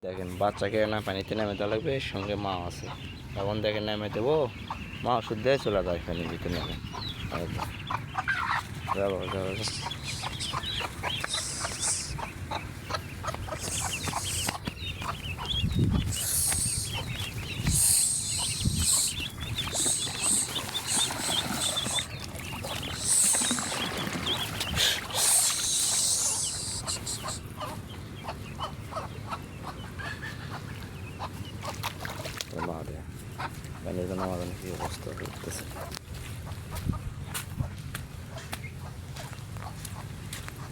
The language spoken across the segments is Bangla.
দেখেন বাচ্চাকে না পানিতে নেমে দেওয়া লাগবে, সঙ্গে মা আছে। এখন দেখেন নেমে দেবো, মা ওষুধ দিয়ে চলে যায় পানির ভিতরে নেমে। যাবো যাবো মা দেয় পানির জন্য আমাদের কি অবস্থা করতেছে।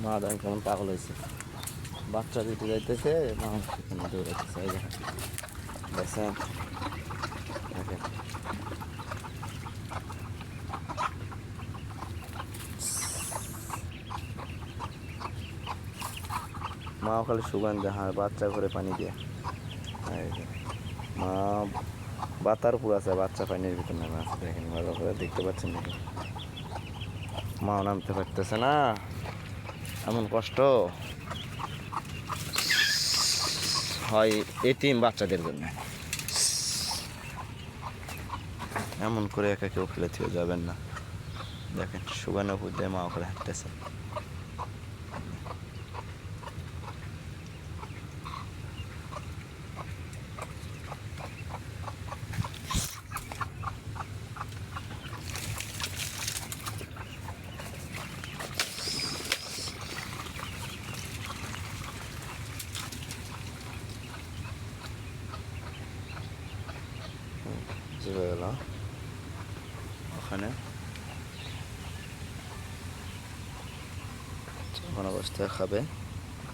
মা দেন কেমন পাগল হয়েছে, বাচ্চা দিতে যাইতেছে, মা সেখানে দৌড়াইতেছে। এই দেখেন দেখছেন, দেখেন মা খালি সুগন্ধে, হ্যাঁ বাচ্চা করে পানি দিয়ে। মা বাতার পুরো আছে, বাচ্চা পানির ভিতরে নামে আছে। দেখেন ভালো করে দেখতে পাচ্ছেন, দেখেন মাও নামতে পারতেছে না, এমন কষ্ট হয় এতিম বাচ্চাদের জন্য। এমন করে একা কেউ ফেলে থেকে যাবেন না। দেখেন সুগানো উপর দিয়ে মা করে হাঁটতেছে। চলে গেল ওখানে, ওখানে অবস্থায় খাবে।